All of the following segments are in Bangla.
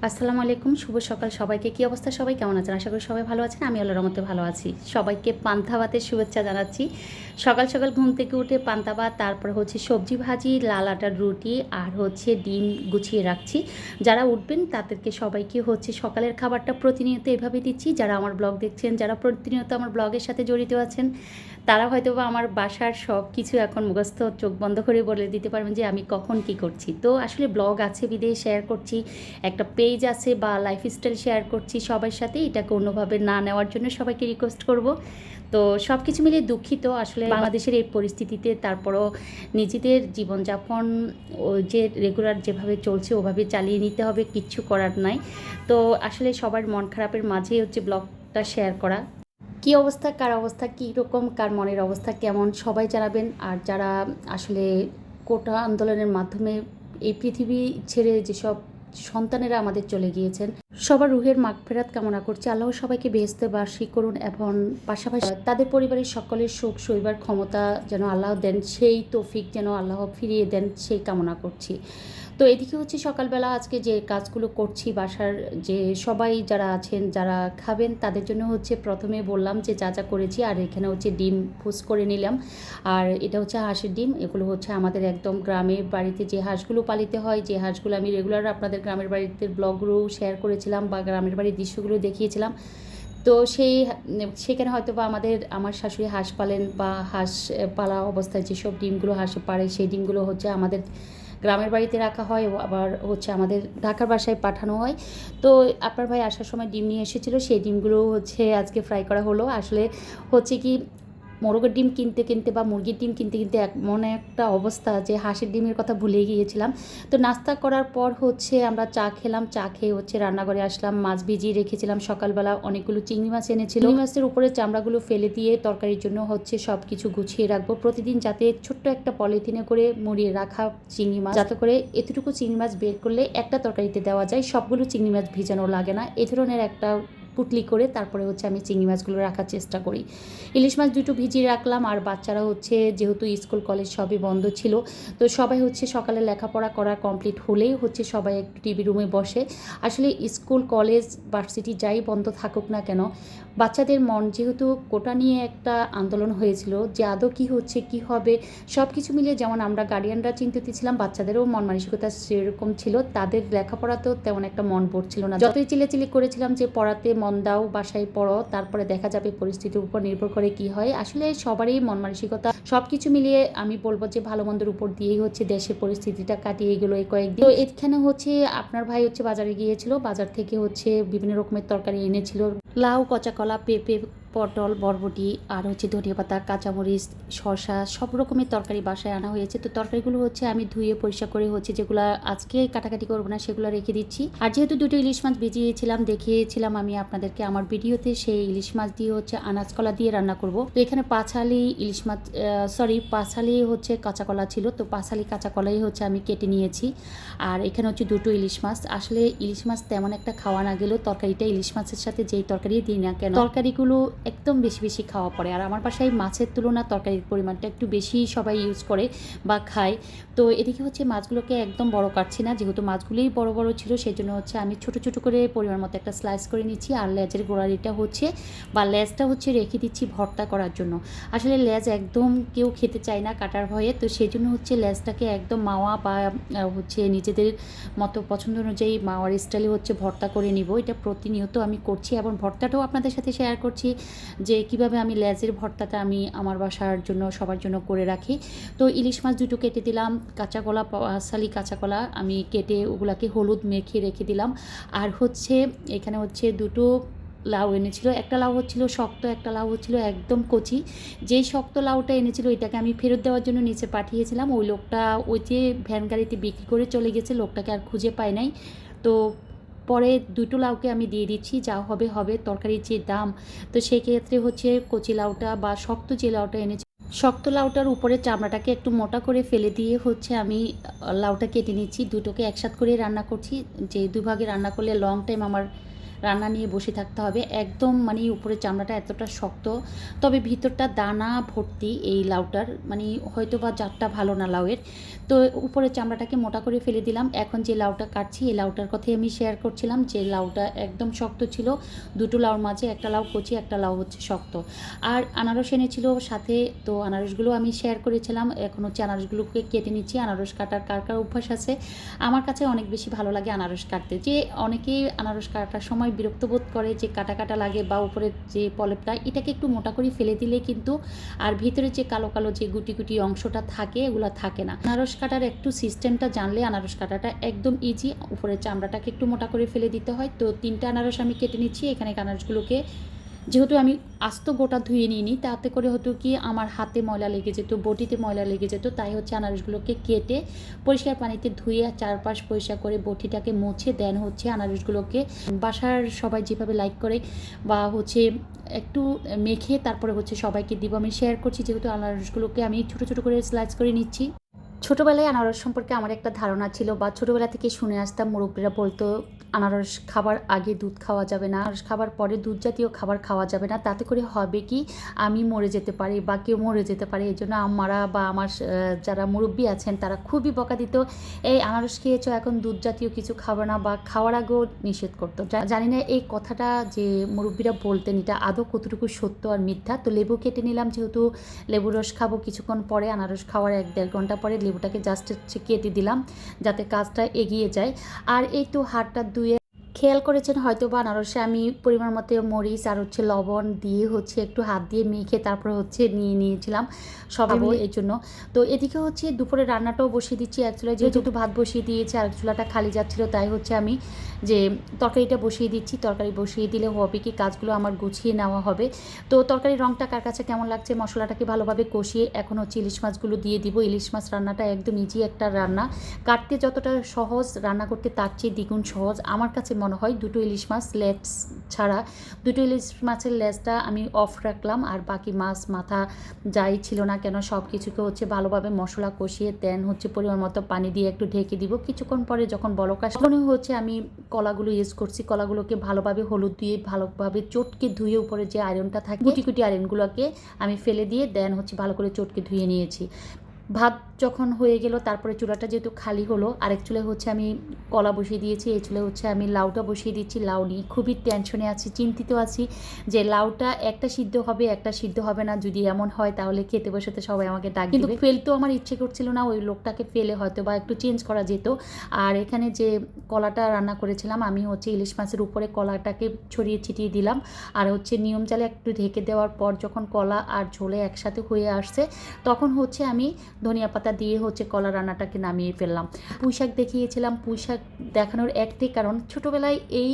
আসসালামু আলাইকুম, শুভ সকাল সবাইকে। কী অবস্থা সবাই? কেমন আছেন? আশা করি সবাই ভালো আছেন। আমি আল্লাহর রহমতে ভালো আছি। সবাইকে পান্তা ভাতের শুভেচ্ছা জানাচ্ছি। সকাল, সকাল ঘুম থেকে উঠে পান্তা ভাত, তারপরে হচ্ছে সবজি ভাজি, লাল আটার রুটি আর হচ্ছে ডিম গুছিয়ে রাখছি। যারা উঠবেন তাদেরকে সবাইকে হচ্ছে সকালের খাবারটা প্রতিনিয়ত এভাবে দিচ্ছি। যারা আমার ব্লগ দেখছেন, যারা প্রতিনিয়ত আমার ব্লগের সাথে জড়িত আছেন, তারা হয়তোবা আমার বাসার সব কিছু এখন মুখস্থ চোখ বন্ধ করে বলে দিতে পারবেন যে আমি কখন কী করছি। তো আসলে ব্লগ আছে বিধায় শেয়ার করছি। একটা পেজ আছে বা লাইফস্টাইল শেয়ার করছি সবার সাথে। এটাকে অন্যভাবে না নেওয়ার জন্য সবাইকে রিকোয়েস্ট করব। তো সব কিছু মিলিয়ে দুঃখিত আসলে বাংলাদেশের এই পরিস্থিতিতে। তারপরও নিজেদের জীবনযাপন যে রেগুলার যেভাবে চলছে ওভাবে চালিয়ে নিতে হবে, কিচ্ছু করার নাই। তো আসলে সবার মন খারাপের মাঝেই হচ্ছে ব্লগটা শেয়ার করা। কী অবস্থা, কার অবস্থা কী রকম, কার মনের অবস্থা কেমন সবাই জানাবেন। আর যারা আসলে কোটা আন্দোলনের মাধ্যমে এই পৃথিবী ছেড়ে যেসব সন্তানেরা আমাদের চলে গিয়েছেন, সবার রুহের মাগফিরাত কামনা করছি। আল্লাহ সবাইকে বেহেশতে বাসী করুন এবং পাশাপাশি তাদের পরিবারের সকলের শোক সইবার ক্ষমতা যেন আল্লাহ দেন, সেই তৌফিক যেন আল্লাহ ফিরিয়ে দেন, সেই কামনা করছি। তো এদিকে হচ্ছে সকালবেলা আজকে যে কাজগুলো করছি বাসার, যে সবাই যারা আছেন যারা খাবেন তাদের জন্য হচ্ছে প্রথমে বললাম যে যা যা করেছি। আর এখানে হচ্ছে ডিম ফুস করে নিলাম। আর এটা হচ্ছে হাঁসের ডিম। এগুলো হচ্ছে আমাদের একদম গ্রামের বাড়িতে যে হাঁসগুলো পালিত হয়, যে হাঁসগুলো আমি রেগুলার আপনাদের গ্রামের বাড়িতে ব্লগগুলো শেয়ার করেছিলাম বা গ্রামের বাড়ির দৃশ্যগুলো দেখিয়েছিলাম। তো সেখানে হয়তো বা আমার শাশুড়ি হাঁস পালেন বা হাঁস পালা অবস্থায় যেসব ডিমগুলো হাঁসে পারে সেই ডিমগুলো হচ্ছে আমাদের গ্রামের বাড়িতে রাখা হয়, আবার হচ্ছে আমাদের ঢাকার বাসায় পাঠানো হয়। তো আপনার ভাই আসার সময় ডিম নিয়ে এসেছিলো, সেই ডিমগুলো হচ্ছে আজকে ফ্রাই করা হলো। আসলে হচ্ছে কি, মোরগের ডিম কিনতে কিনতে বা মুরগির ডিম কিনতে কিনতে এমন একটা অবস্থা যে হাঁসের ডিমের কথা ভুলে গিয়েছিলাম। তো নাস্তা করার পর হচ্ছে আমরা চা খেলাম। চা খেয়ে হচ্ছে রান্নাঘরে আসলাম। মাছ ভিজিয়ে রেখেছিলাম সকালবেলা, অনেকগুলো চিংড়ি মাছ এনেছিল। চিংড়ি মাছের উপরে চামড়াগুলো ফেলে দিয়ে তরকারির জন্য হচ্ছে সব কিছু গুছিয়ে রাখবো প্রতিদিন, যাতে ছোট্ট একটা পলিথিনে করে মুড়িয়ে রাখা চিংড়ি মাছ, যাতে করে এতটুকু চিংড়ি মাছ বের করলে একটা তরকারিতে দেওয়া যায়, সবগুলো চিংড়ি মাছ ভিজানো লাগে না। এ ধরনের একটা পুটলি করে তারপরে হচ্ছে আমি চিংড়ি মাছগুলো রাখার চেষ্টা করি। ইলিশ মাছ দুটো ভিজিয়ে রাখলাম। আর বাচ্চারা হচ্ছে যেহেতু স্কুল কলেজ সবই বন্ধ ছিল, তো সবাই হচ্ছে সকালে লেখাপড়া করা কমপ্লিট হলেই হচ্ছে সবাই একটু টিভি রুমে বসে। আসলে স্কুল কলেজ ভার্সিটি যাই বন্ধ থাকুক না কেন, বাচ্চাদের মন যেহেতু কোটা নিয়ে একটা আন্দোলন হয়েছিল যে আদৌ কী হচ্ছে কী হবে, সব কিছু মিলিয়ে যেমন আমরা গার্ডিয়ানরা চিন্তিত ছিলাম, বাচ্চাদেরও মন মানসিকতা সেরকম ছিল। তাদের লেখাপড়াতেও তেমন একটা মন পড়ছিল না। যতই চিলেচিলি করেছিলাম যে পড়াতে মন দাও, বাসায় পড়ো, তারপরে দেখা যাবে পরিস্থিতির উপর নির্ভর করে কি হয়। আসলে সবারই মন মানসিকতা সব কিছু মিলিয়ে আমি বলবো যে ভালো মন্দের উপর দিয়েই হচ্ছে দেশের পরিস্থিতিটা কাটিয়ে গেলো এই কয়েকদিন। তো এখানে হচ্ছে আপনার ভাই হচ্ছে বাজারে গিয়েছিল, বাজার থেকে হচ্ছে বিভিন্ন রকমের তরকারি এনেছিল, লাউ, কচা কলা, পেঁপে, পটল, বরবটি আর হচ্ছে ধনিয়াপাতা, কাঁচামরিচ, শসা, সব রকমের তরকারি বাসায় আনা হয়েছে। তো তরকারিগুলো হচ্ছে আমি ধুয়ে পরিষ্কার করে হচ্ছে যেগুলো আজকে কাটাকাটি করবো না সেগুলো রেখে দিচ্ছি। আর যেহেতু দুটো ইলিশ মাছ ভিজিয়েছিলাম, দেখিয়েছিলাম আমি আপনাদেরকে আমার ভিডিওতে, সেই ইলিশ মাছ দিয়ে হচ্ছে আনাজ কলা দিয়ে রান্না করব। তো এখানে পাঁচালি ইলিশ মাছ, পাঁচালি হচ্ছে কাঁচা কলা ছিল, তো পাঁচালি কাঁচা কলাই হচ্ছে আমি কেটে নিয়েছি। আর এখানে হচ্ছে দুটো ইলিশ মাছ। আসলে ইলিশ মাছ তেমন একটা খাওয়া না গেলেও তরকারিটা ইলিশ মাছের সাথে যেই তরকারি দিই না কেন, তরকারিগুলো একদম বেশি বেশি খাওয়া পড়ে। আর আমার বাসায় মাছের তুলনা তরকারির পরিমাণটা একটু বেশি সবাই ইউজ করে বা খায়। তো এদিকে হচ্ছে মাছগুলোকে একদম বড় কাটছি না, যেহেতু মাছগুলোই বড় বড় ছিল সেই জন্য হচ্ছে আমি ছোট ছোট করে পরিমাণ মতো একটা স্লাইস করে নিচ্ছি। আর লেজের গোড়ালিটা হচ্ছে বা লেজটা হচ্ছে রেখে দিচ্ছি ভর্তা করার জন্য। আসলে লেজ একদম কেউ খেতে চায় না কাটার ভয়ে, তো সেই জন্য হচ্ছে লেজটাকে একদম মাওয়া বা হচ্ছে নিজেদের মতো পছন্দ অনুযায়ী মাওয়ার স্টাইলে হচ্ছে ভর্তা করে নিব। এটা প্রতিনিয়ত আমি করছি এবং ভর্তাটাও আপনাদের সাথে শেয়ার করছি যে কিভাবে আমি লেজের ভর্তাটা আমি আমার বাসার জন্য সবার জন্য করে রাখি। তো ইলিশ মাছ দুটো কেটে দিলাম, কাঁচা কলা, সালি কাঁচা কলা আমি কেটে ওগুলাকে হলুদ মেখে রেখে দিলাম। আর হচ্ছে এখানে হচ্ছে দুটো লাউ এনেছিল, একটা লাউ হচ্ছিল শক্ত, একটা লাউ হচ্ছিল একদম কচি। যেই শক্ত লাউটা এনেছিল এটাকে আমি ফেরত দেওয়ার জন্য নিচে পাঠিয়েছিলাম। ওই লোকটা ওই যে ভ্যান গাড়িতে বিক্রি করে চলে গেছে, লোকটাকে আর খুঁজে পায় নাই। তো পরে দুটো লাউকে আমি দিয়ে দিচ্ছি, যা হবে হবে, তরকারির যে দাম। তো সেই ক্ষেত্রে হচ্ছে কচি লাউটা বা শক্ত যে লাউটা এনেছি, শক্ত লাউটার উপরে চামড়াটাকে একটু মোটা করে ফেলে দিয়ে হচ্ছে আমি লাউটা কেটে নিচ্ছি। দুটোকে একসাথ করে রান্না করছি, যে দুভাগে রান্না করলে লং টাইম আমার রান্না নিয়ে বসে থাকতে হবে। একদম মানে উপরের চামড়াটা এতটা শক্ত, তবে ভিতরটা দানা ভর্তি এই লাউটার, মানে হয়তো বা জাতটা ভালো না লাউয়ের। তো উপরের চামড়াটাকে মোটা করে ফেলে দিলাম। এখন যে লাউটা কাটছি এই লাউটার কথাই আমি শেয়ার করছিলাম, যে লাউটা একদম শক্ত ছিল। দুটো লাউর মাঝে একটা লাউ কচি, একটা লাউ হচ্ছে শক্ত। আর আনারস এনেছিল সাথে, তো আনারসগুলো আমি শেয়ার করেছিলাম। এখন হচ্ছে আনারসগুলোকে কেটে নিচ্ছি। আনারস কাটার কার কার অভ্যাস আছে? আমার কাছে অনেক বেশি ভালো লাগে আনারস কাটতে। যে অনেকেই আনারস কাটার সময় বিরক্ত বোধ করে যে কাটা কাটা লাগে, বা উপরের যে পলেপটা এটাকে একটু মোটা করে ফেলে দিলে কিন্তু আর ভিতরে যে কালো কালো যে গুটি গুটি অংশটা থাকে এগুলো থাকে না। আনারস কাটার একটু সিস্টেমটা জানলে আনারস কাটাটা একদম ইজি। উপরের চামড়াটাকে একটু মোটা করে ফেলে দিতে হয়। তো 3টা আনারস আমি কেটে নিচ্ছি। এখানে আনারসগুলোকে যেহেতু আমি আস্ত গোটা ধুয়ে নিইনি, তাতে করে হতো কি আমার হাতে ময়লা লেগে যেত, বটিতে ময়লা লেগে যেত, তাই হচ্ছে আনারসগুলোকে কেটে পরিষ্কার পানিতে ধুয়ে চারপাশ পরিষ্কার করে বটিটাকে মুছে দেন হচ্ছে আনারসগুলোকে বাসার সবাই যেভাবে লাইক করে বা হচ্ছে একটু মেখে তারপরে হচ্ছে সবাইকে দিব। আমি শেয়ার করছি যেহেতু আনারসগুলোকে আমি ছোটো ছোটো করে স্লাইস করে নিচ্ছি। ছোটোবেলায় আনারস সম্পর্কে আমার একটা ধারণা ছিল, বা ছোটোবেলা থেকে শুনে আসতাম, মুরব্বীরা বলতো আনারস খাবার আগে দুধ খাওয়া যাবে না, আনারস খাবার পরে দুধ জাতীয় খাবার খাওয়া যাবে না, তাতে করে হবে কি আমি মরে যেতে পারি বা কেউ মরে যেতে পারে। এই জন্য আমারা বা আমার যারা মুরব্বী আছেন তারা খুবই বকা দিত, এই আনারস খেয়েছো এখন দুধ জাতীয় কিছু খাবে না, বা খাওয়ার আগেও নিষেধ করতো। জানি না এই কথাটা যে মুরব্বীরা বলতেন এটা আদৌ কতটুকু সত্য আর মিথ্যা। তো লেবু কেটে নিলাম, যেহেতু লেবু রস খাবো কিছুক্ষণ পরে, আনারস খাওয়ার 1-1.5 ঘন্টা পরে লেবুটাকে জাস্ট কেটে দিলাম যাতে কাজটা এগিয়ে যায়। আর এই তো হাতটা ধুয়ে খেয়াল করেছেন হয়তো বা আনারসে আমি পরিমাণ মতো মরিচ আর হচ্ছে লবণ দিয়ে হচ্ছে একটু হাত দিয়ে মেখে তারপরে হচ্ছে নিয়ে নিয়েছিলাম সবাই মিলে এই জন্য। তো এদিকে হচ্ছে দুপুরে রান্নাটাও বসিয়ে দিচ্ছি। এক চুলায় যেহেতু ভাত বসিয়ে দিয়েছি আর চুলাটা খালি যাচ্ছিলো, তাই হচ্ছে আমি যে তরকারিটা বসিয়ে দিচ্ছি। তরকারি বসিয়ে দিলে হবে কি কাজগুলো আমার গুছিয়ে নেওয়া হবে। তো তরকারির রঙটা কার কাছে কেমন লাগছে, মশলাটাকে ভালোভাবে কষিয়ে এখন হচ্ছে ইলিশ মাছগুলো দিয়ে দিব। ইলিশ মাছ রান্নাটা একদম ইজি একটা রান্না, কাটতে যতটা সহজ রান্না করতে তার চেয়ে দ্বিগুণ সহজ আমার কাছে মনে হয়। দুটো ইলিশ মাছ লেজ ছাড়া, দুটো ইলিশ মাছের লেজটা আমি অফ রাখলাম, আর বাকি মাছ মাথা যাই ছিল না কেন সব কিছুকে হচ্ছে ভালোভাবে মশলা কষিয়ে দেন হচ্ছে পরিমাণ মতো পানি দিয়ে একটু ঢেকে দিব। কিছুক্ষণ পরে যখন বলক আসে তখন হচ্ছে আমি কলাগুলো ইউজ করছি। কলাগুলোকে ভালোভাবে হলুদ দিয়ে ভালোভাবে চটকে ধুয়ে উপরে যে আয়রনটা থাকে গুটি গুটি আয়রনগুলোকে আমি ফেলে দিয়ে দেন হচ্ছে ভালো করে চটকে ধুয়ে নিয়েছি। ভাত যখন হয়ে গেল তারপরে চুলাটা যেহেতু খালি হলো, আরেক চুলে হচ্ছে আমি কলা বসিয়ে দিয়েছি, এই চুলে হচ্ছে আমি লাউটা বসিয়ে দিচ্ছি। লাউ নিয়ে খুবই টেনশনে আছি, চিন্তিত আছি যে লাউটা একটা সিদ্ধ হবে একটা সিদ্ধ হবে না। যদি এমন হয় তাহলে খেতে বসতে সবাই আমাকে ডাক দিবে। কিন্তু ফেলতেও আমার ইচ্ছে করছিল না, ওই লোকটাকে ফেলে হয়তো বা একটু চেঞ্জ করা যেত। আর এখানে যে কলাটা রান্না করেছিলাম আমি হচ্ছে ইলিশ মাছের উপরে কলাটাকে ছড়িয়ে ছিটিয়ে দিলাম, আর হচ্ছে নিয়ম চালে একটু ঢেকে দেওয়ার পর যখন কলা আর ঝোলে একসাথে হয়ে আসছে তখন হচ্ছে আমি ধনিয়া পাতা দিয়ে হচ্ছে কলা রান্নাটাকে নামিয়ে ফেললাম। পুঁই শাক দেখিয়েছিলাম, পুঁই শাক দেখানোর একটাই কারণ ছোটোবেলায় এই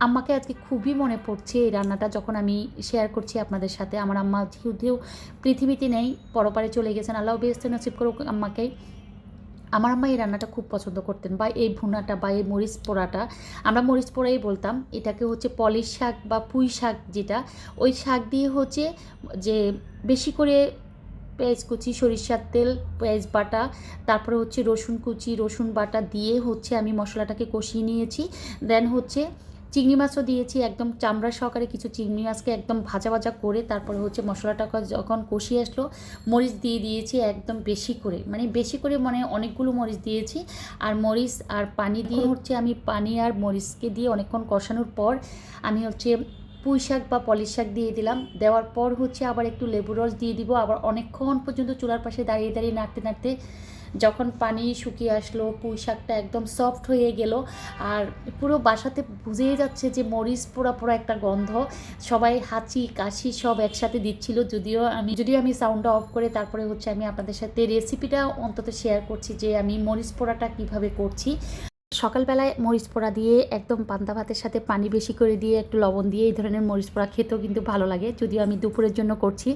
আম্মাকে আজকে খুবই মনে পড়ছে এই রান্নাটা যখন আমি শেয়ার করছি আপনাদের সাথে। আমার আম্মা যেহেতু পৃথিবীতে নেই, পরপারে চলে গেছেন, আল্লাহ বেহেশতে নসিব করুক আম্মাকে। আমার আম্মা এই রান্নাটা খুব পছন্দ করতেন, বা এই ভুনাটা বা এই মরিচ পোড়াটা, আমরা মরিচ পোড়াই বলতাম এটাকে, হচ্ছে পলিশ শাক বা পুঁই শাক যেটা, ওই শাক দিয়ে হচ্ছে যে বেশি করে পেঁয়াজ কুচি, সরিষার তেল, পেঁয়াজ বাটা, তারপরে হচ্ছে রসুন কুচি, রসুন বাটা দিয়ে হচ্ছে আমি মশলাটাকে কষিয়ে নিয়েছি। দেন হচ্ছে চিংড়ি মাছও দিয়েছি, একদম চামড়া সহকারে কিছু চিংড়ি মাছকে একদম ভাজা ভাজা করে তারপরে হচ্ছে মশলাটাকে যখন কষিয়ে আসলো মরিচ দিয়ে দিয়েছি একদম বেশি করে, মানে বেশি করে মানে অনেকগুলো মরিচ দিয়েছি। আর মরিচ আর পানি দিয়ে হচ্ছে আমি পানি আর মরিচকে দিয়ে অনেকক্ষণ কষানোর পর আমি হচ্ছে পুঁই শাক বা পলিশ শাক দিয়ে দিলাম। দেওয়ার পর হচ্ছে আবার একটু লেবু রস দিয়ে দিব, আবার অনেকক্ষণ পর্যন্ত চুলার পাশে দাঁড়িয়ে দাঁড়িয়ে নাড়তে নাড়তে যখন পানি শুকিয়ে আসলো পুঁই শাকটা একদম সফট হয়ে গেল। আর পুরো বাসাতে বুঝেই যাচ্ছে যে মরিচ পোড়া পোড়া একটা গন্ধ, সবাই হাঁচি কাশি সব একসাথে দিচ্ছিল। যদিও আমি সাউন্ডটা অফ করে তারপরে হচ্ছে আমি আপনাদের সাথে রেসিপিটা অন্তত শেয়ার করছি যে আমি মরিচ পোড়াটা কীভাবে করছি। সকালবেলায় মরিচ পোড়া দিয়ে একদম পান্তা ভাতের সাথে পানি বেশি করে দিয়ে একটু লবণ দিয়ে এই ধরনের মরিচ পোড়া খেতেও কিন্তু ভালো লাগে। যদিও আমি দুপুরের জন্য করছি,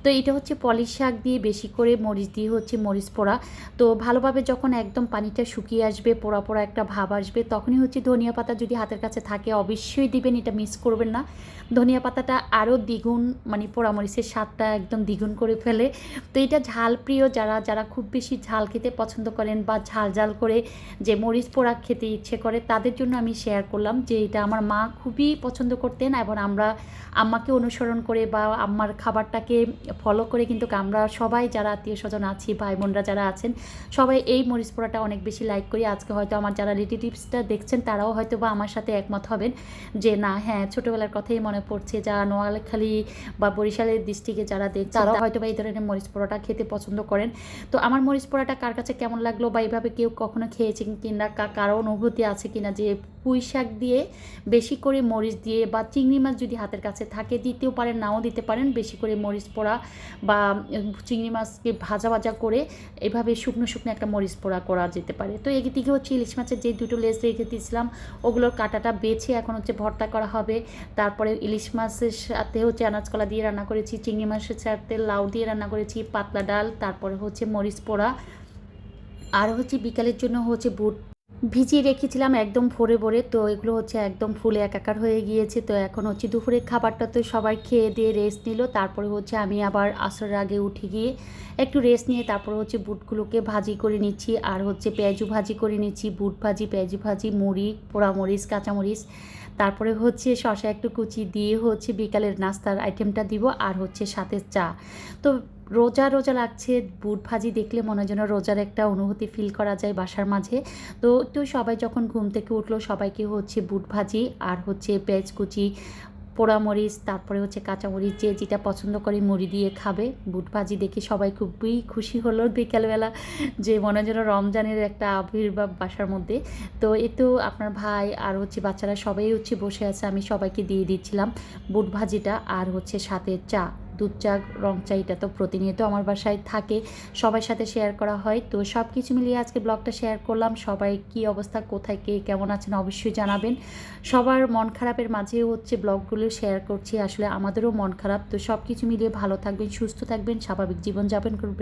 তো এটা হচ্ছে পলিশ শাক দিয়ে বেশি করে মরিচ দিয়ে হচ্ছে মরিচ পোড়া। তো ভালোভাবে যখন একদম পানিটা শুকিয়ে আসবে, পোড়া পোড়া একটা ভাব আসবে, তখনই হচ্ছে ধনিয়া পাতা যদি হাতের কাছে থাকে অবশ্যই দিবেন, এটা মিস করবেন না। ধনিয়া পাতাটা আরও দ্বিগুণ, মানে পোড়া মরিচের স্বাদটা একদম দ্বিগুণ করে ফেলে। তো এটা ঝাল প্রিয় যারা যারা খুব বেশি ঝাল খেতে পছন্দ করেন বা ঝাল ঝাল করে যে মরিচ পোড়া খেতে ইচ্ছে করে, তাদের জন্য আমি শেয়ার করলাম যে এটা আমার মা খুবই পছন্দ করতেন, এবং আমরা আম্মাকে অনুসরণ করে বা আম্মার খাবারটাকে ফলো করে কিন্তু আমরা সবাই যারা আত্মীয় স্বজন আছি, ভাই বোনরা যারা আছেন, সবাই এই মরিচ পোড়াটা অনেক বেশি লাইক করি। আজকে হয়তো আমার যারা রিলেটিভসটা দেখছেন তারাও হয়তো বা আমার সাথে একমত হবেন যে না, হ্যাঁ, ছোটোবেলার কথাই মনে পড়ছে। যা নোয়াখালী বা বরিশালের ডিস্ট্রিক্টে যারা দেখছেন তারাও হয়তো বা এই ধরনের মরিচ পোড়াটা খেতে পছন্দ করেন। তো আমার মরিচ পোড়াটা কার কাছে কেমন লাগলো, বা এইভাবে কেউ কখনো খেয়েছেন কিনা, কারো অনুভূতি আছে কিনা যে পুঁই শাক দিয়ে বেশি করে মরিচ দিয়ে, বা চিংড়ি মাছ যদি হাতের কাছে থাকে দিতেও পারেন, নাও দিতে পারেন, বেশি করে মরিচ পোড়া বা চিংড়ি মাছকে ভাজা ভাজা করে এভাবে শুকনো শুকনো একটা মরিচ পোড়া করা যেতে পারে। তো এদিকে হচ্ছে ইলিশ মাছের যে দুটো লেজ রেখে দিয়েছিলাম ওগুলোর কাঁটাটা বেছে এখন হচ্ছে ভর্তা করা হবে। তারপরে ইলিশ মাছের সাথে হচ্ছে আনাজ কলা দিয়ে রান্না করেছি, চিংড়ি মাছের সাথে লাউ দিয়ে রান্না করেছি, পাতলা ডাল, তারপরে হচ্ছে মরিচ পোড়া, আর হচ্ছে বিকালের জন্য হচ্ছে বুট ভিজিয়ে রেখেছিলাম একদম ভোরে ভোরে। তো এগুলো হচ্ছে একদম ফুলে একাকার হয়ে গিয়েছে। তো এখন হচ্ছে দুপুরের খাবারটা তো সবাই খেয়ে দিয়ে রেস্ট নিল। তারপরে হচ্ছে আমি আবার আসরের আগে উঠে গিয়ে একটু রেস্ট নিয়ে তারপরে হচ্ছে বুটগুলোকে ভাজি করে নিচ্ছি, আর হচ্ছে পেঁয়াজু ভাজি করে নিচ্ছি, বুট ভাজি, পেঁয়াজু ভাজি, মুড়ি, পোড়ামরিচ, কাঁচামরিচ, তারপরে হচ্ছে শসা একটু কুচি দিয়ে হচ্ছে বিকালের নাস্তার আইটেমটা দিব, আর হচ্ছে সাথে চা। তো রোজা রোজা লাগছে, বুট ভাজি দেখলে মনে হয় যেন রোজার একটা অনুভূতি ফিল করা যায় বাসার মাঝে। তো সবাই যখন ঘুম থেকে উঠলো সবাইকে হচ্ছে বুট ভাজি আর হচ্ছে পেঁয়াজ কুচি, পোড়ামরিচ, তারপরে হচ্ছে কাঁচামরিচ, যে যেটা পছন্দ করে মুড়ি দিয়ে খাবে। বুট ভাজি দেখে সবাই খুবই খুশি হলো বিকালবেলা, যে মনে হয় যেন রমজানের একটা আবির্ভাব বাসার মধ্যে। তো এ তো আপনার ভাই আর হচ্ছে বাচ্চারা সবাই হচ্ছে বসে আছে, আমি সবাইকে দিয়ে দিচ্ছিলাম বুট ভাজিটা, আর হচ্ছে সাথে চা, দুধ চা, রং চা, এটা তো প্রতিনিয়ত আমার বাসায় থাকে, সবার সাথে শেয়ার করা হয়। তো সব কিছু মিলিয়ে আজকে ব্লগটা শেয়ার করলাম। সবাই কি অবস্থা, কোথায় কে কেমন আছেন অবশ্যই জানাবেন। সবার মন খারাপের মাঝেও হচ্ছে ব্লগগুলো শেয়ার করছি, আসলে আমাদেরও মন খারাপ। তো সব কিছু মিলিয়ে ভালো থাকবেন, সুস্থ থাকবেন, স্বাভাবিক জীবনযাপন করবেন।